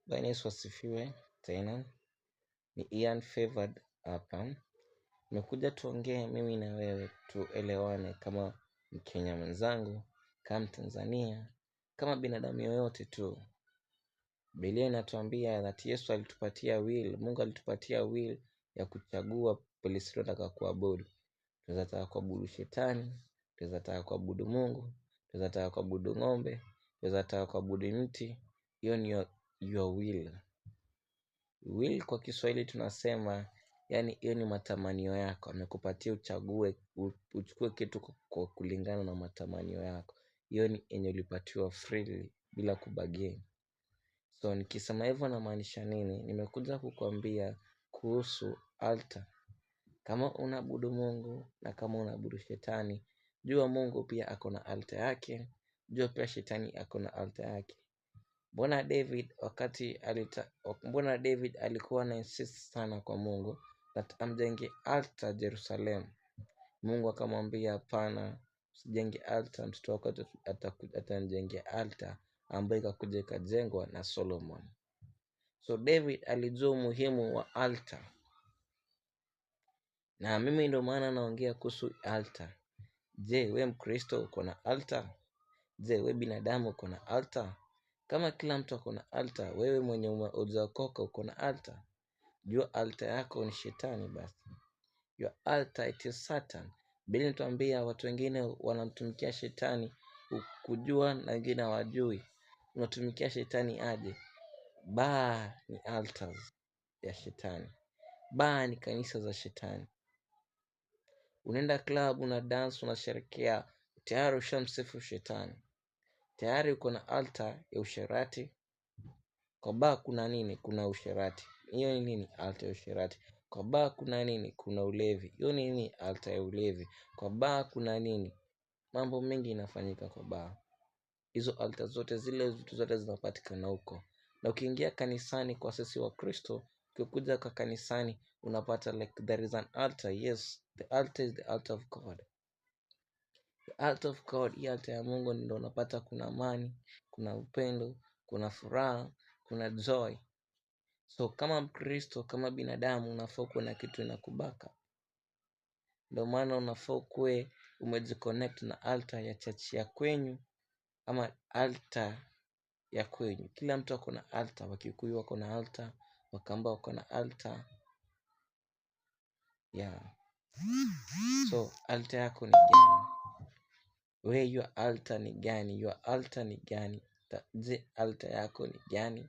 Bwana Yesu asifiwe tena. Ni Ian Favored hapa. Nimekuja tuongee mimi na wewe tuelewane kama Mkenya mwenzangu, kama Mtanzania, kama binadamu yoyote tu. Biblia inatuambia that Yesu alitupatia will, Mungu alitupatia will ya kuchagua polisi tunataka kuabudu. Tunaweza taka kuabudu shetani, tunaweza taka kuabudu Mungu, tunaweza taka kuabudu ng'ombe, tunaweza taka kuabudu mti. Hiyo ni your will. Will kwa Kiswahili tunasema, yani hiyo ni matamanio yako. Amekupatia uchague, uchukue kitu kwa kulingana na matamanio yako. Hiyo ni yenye ulipatiwa freely bila kubagain. So nikisema hivyo namaanisha nini? Nimekuja kukwambia kuhusu altar. Kama unaabudu Mungu na kama unaabudu shetani, jua Mungu pia ako na altar yake, jua pia shetani ako na altar yake. Mbona David alikuwa na insist sana kwa Mungu that amjenge altar Jerusalem. Mungu akamwambia hapana, usijenge altar, mtoto wako atajengea altar ambayo ikakuja ikajengwa na Solomon. So David alijua umuhimu wa altar. Na mimi ndio maana naongea kuhusu altar. Je, we Mkristo uko na altar? Je, we binadamu uko na altar? Kama kila mtu ako na altar, wewe mwenye hujaokoka uko na altar. Jua altar yako ni shetani basi. Your altar it is Satan. Biblia inatuambia watu wengine wanamtumikia shetani kujua na wengine hawajui. Unatumikia shetani aje? Baa ni altars ya shetani. Baa ni kanisa za shetani. Unaenda club, una dance, unasherehekea, tayari ushamsifu shetani. Tayari uko na altar ya usherati. Kwa baa kuna nini? Kuna usherati. Hiyo ni nini? Altar ya usherati. Kwa baa kuna nini? Kuna ulevi. Hiyo ni nini? Altar ya ulevi. Kwa baa kuna nini? Mambo mengi inafanyika kwa baa. Hizo altar zote, zile vitu zote zinapatikana huko. Na ukiingia kanisani kwa sisi wa Kristo, ukikuja kwa kanisani unapata like there is an altar. Yes, the altar is the altar of God. The altar of God, hii altar ya Mungu ndio unapata kuna amani, kuna upendo, kuna furaha, kuna joy. So kama Mkristo, kama binadamu unafaa kuwa na kitu inakubaka. Ndio maana unafaa kuwe umejiconnect na altar ya church ya kwenyu ama altar ya kwenyu. Kila mtu ako na altar, Wakikuyu wako na altar, Wakamba wako na altar. Yeah. So altar yako ni gani? Your altar ni gani? Your altar ni gani? Je, altar yako ni gani?